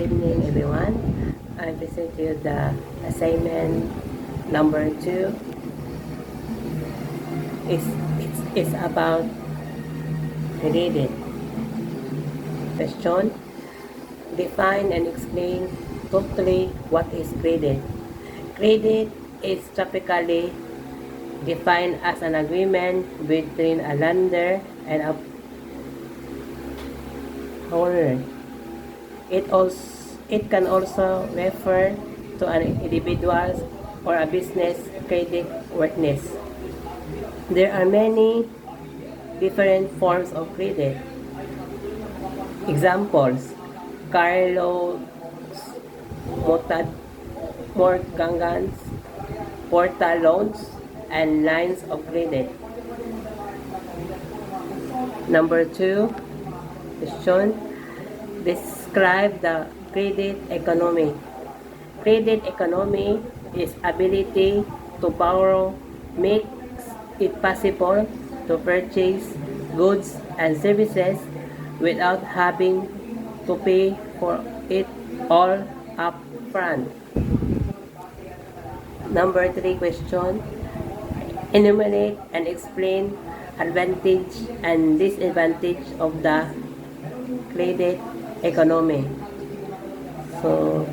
Good evening, everyone. I present to you the assignment number 2. It's about credit. Question: define and explain totally what is credit. Credit is typically defined as an agreement between a lender and a borrower. It can also refer to an individual or a business credit worthiness. There are many different forms of credit. Examples: car loans, mortgages, portal loans, and lines of credit. Number 2, question: describe the credit economy. Credit economy is ability to borrow makes it possible to purchase goods and services without having to pay for it all up front. Number 3, question: enumerate and explain advantage and disadvantage of the credit economy. So,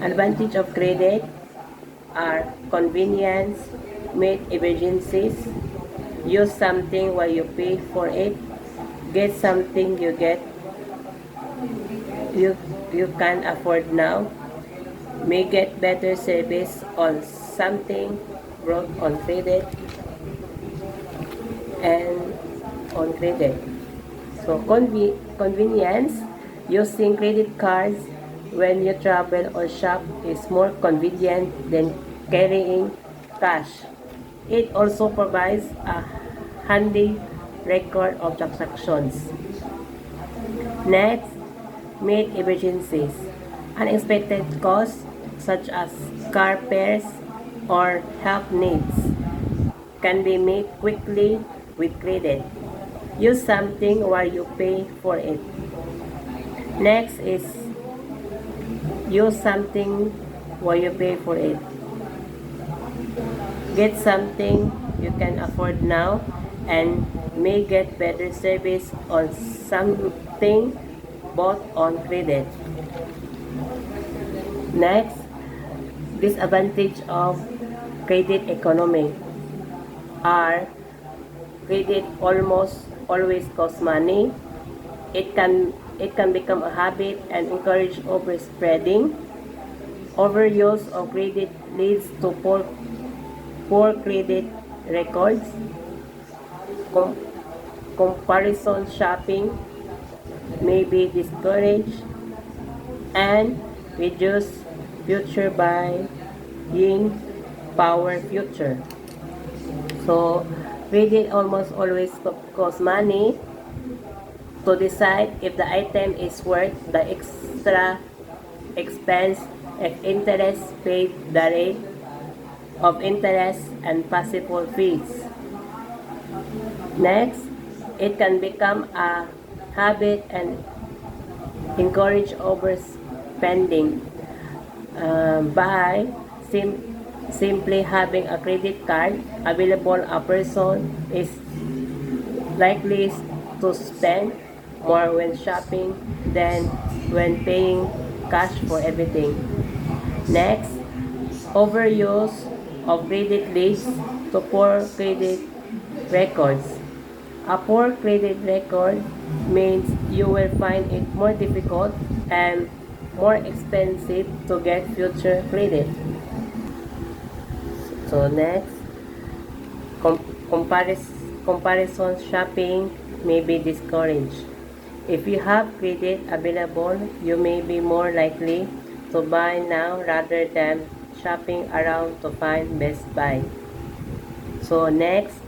advantage of credit are convenience, meet emergencies, use something while you pay for it, get something you can afford now, may get better service on something brought on credit and on credit. So convenience, using credit cards when you travel or shop is more convenient than carrying cash. It also provides a handy record of transactions. Next, meet emergencies. Unexpected costs such as car repairs or health needs can be made quickly with credit. Use something while you pay for it. Next is use something while you pay for it. Get something you can afford now and may get better service on something bought on credit. Next, disadvantage of credit economy are credit almost always costs money. It can become a habit and encourage overspreading. Overuse of credit leads to poor credit records. Comparison shopping may be discouraged, and reduce future buying power future. So, credit almost always costs money. To decide if the item is worth the extra expense, if interest paid, the rate of interest, and possible fees. Next, it can become a habit and encourage overspending by simply having a credit card available. A person is likely to spend more when shopping than when paying cash for everything. Next, overuse of credit leads to poor credit records. A poor credit record means you will find it more difficult and more expensive to get future credit. So next, comparison shopping may be discouraged. If you have credit available, you may be more likely to buy now rather than shopping around to find best buy. So next,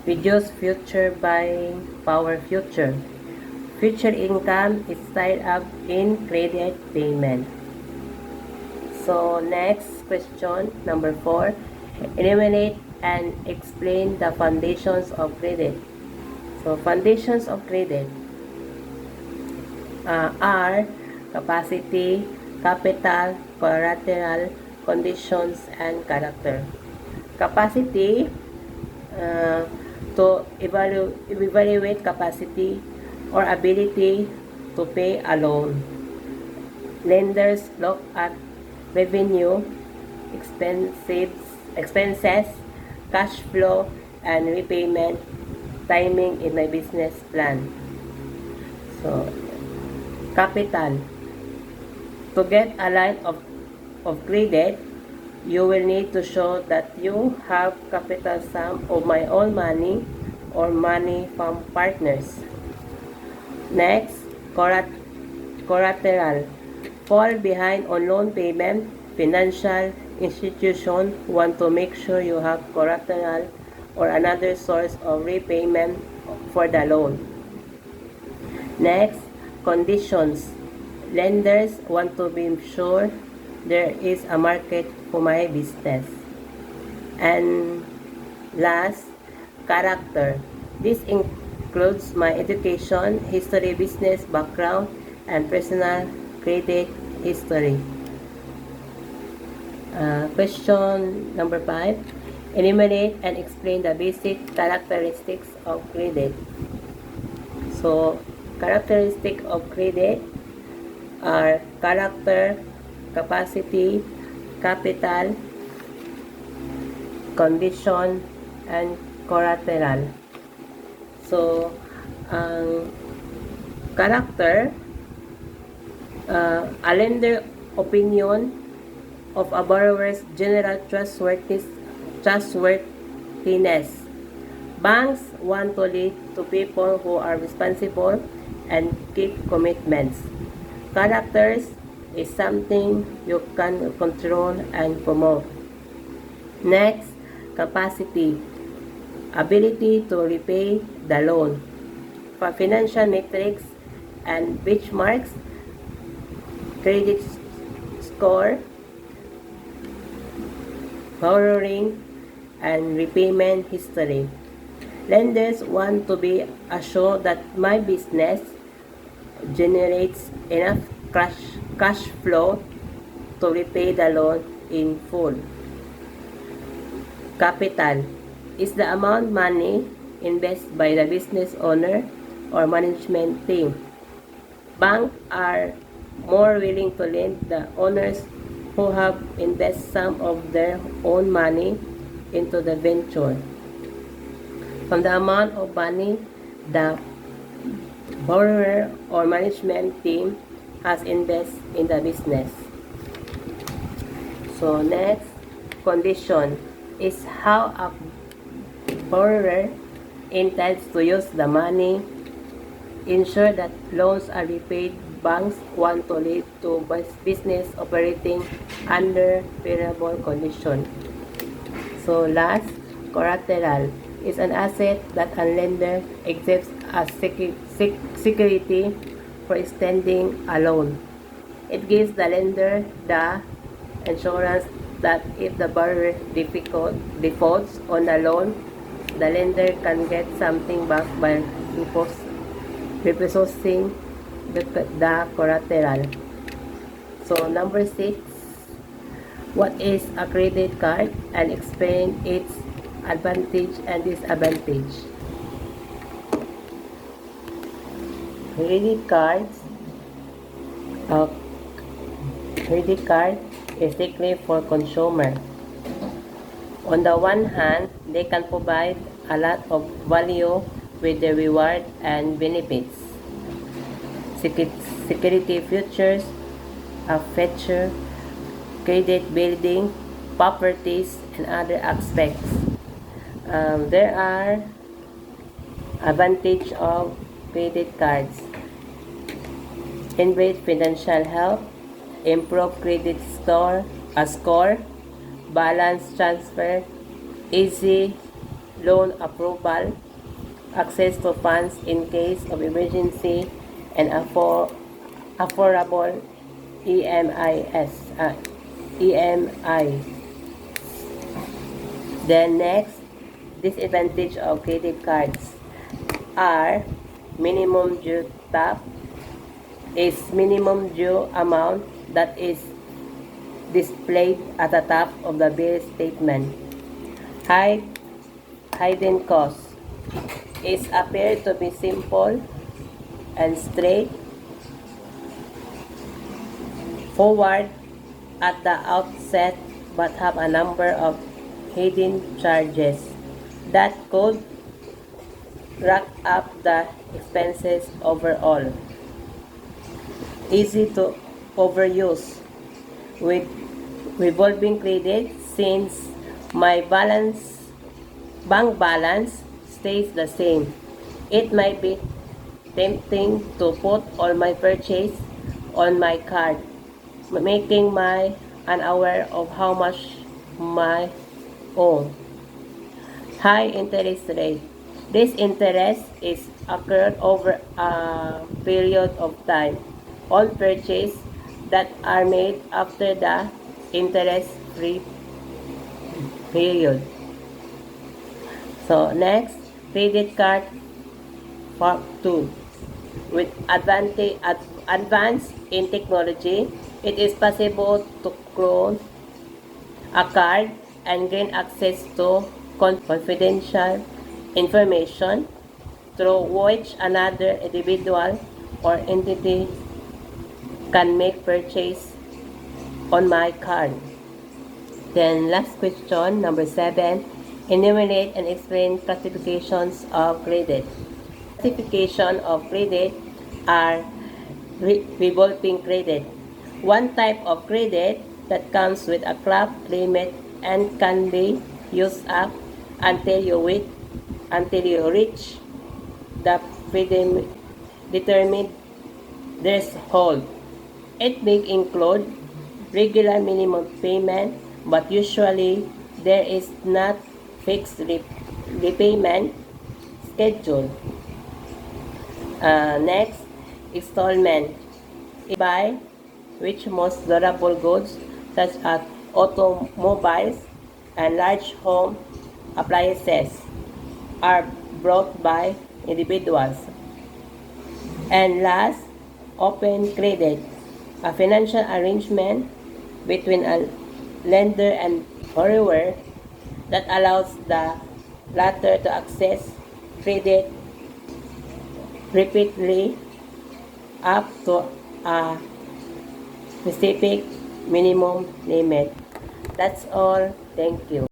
reduce future buying power future. Future income is tied up in credit payment. So next question, number 4, enumerate and explain the foundations of credit. So foundations of credit are capacity, capital, collateral, conditions, and character. Capacity, to evaluate capacity or ability to pay a loan. Lenders look at revenue, expenses, cash flow, and repayment timing in my business plan. So, capital. To get a line of credit, you will need to show that you have capital sum of my own money or money from partners. Next, collateral. Fall behind on loan payment. Financial institutions want to make sure you have collateral or another source of repayment for the loan. Next, conditions. Lenders want to be sure there is a market for my business. And last, character. This includes my education, history, business background, and personal credit history. Question number 5. Enumerate and explain the basic characteristics of credit. So, characteristics of credit are character, capacity, capital, condition, and collateral. So, ang character, a lender opinion of a borrower's general trustworthiness. Banks want to lead to people who are responsible and keep commitments. Characters is something you can control and promote. Next, capacity. Ability to repay the loan. For financial metrics and benchmarks, credit score, borrowing, and repayment history. Lenders want to be assured that my business generates enough cash flow to repay the loan in full. Capital is the amount money invested by the business owner or management team. Banks are more willing to lend the owners who have invested some of their own money into the venture. From the amount of money the borrower or management team has invested in the business. So next, condition is how a borrower intends to use the money. Ensure that loans are repaid. Banks want to lead to business operating under favorable conditions. So last, collateral is an asset that a lender accepts as security for extending a loan. It gives the lender the assurance that if the borrower defaults on the loan, the lender can get something back by repossessing the collateral. So number 6, what is a credit card, and explain its advantage and disadvantage. Credit card is strictly for consumer. On the one hand, they can provide a lot of value with the reward and benefits. Security features, a feature, credit building, properties, and other aspects. There are advantages of credit cards. Enrich financial health, improve credit score, balance transfer, easy loan approval, access to funds in case of emergency, and affordable EMI. Then next, disadvantage of credit cards are minimum due tap, is minimum due amount that is displayed at the top of the bill statement. Hidden cost is appear to be simple and straightforward at the outset but have a number of hidden charges that could rack up the expenses overall. Easy to overuse with revolving credit since my bank balance stays the same. It might be tempting to put all my purchase on my card, making my unaware of how much my own. High interest rate. This interest is occurred over a period of time. All purchases that are made after the interest-free period. So next, credit card part 2. With advance in technology, it is possible to clone a card and gain access to confidential information through which another individual or entity can make purchase on my card. Then last question, number 7. Enumerate and explain classifications of credit. Classification of credit are revolving credit. One type of credit that comes with a club limit and can be used up until you reach the predetermined threshold. It may include regular minimum payment, but usually there is not fixed repayment schedule. Next, installment. Buy which most durable goods such as automobiles and large home appliances are bought by individuals. And last, open credit, a financial arrangement between a lender and borrower that allows the latter to access credit repeatedly up to a specific minimum limit. That's all. Thank you.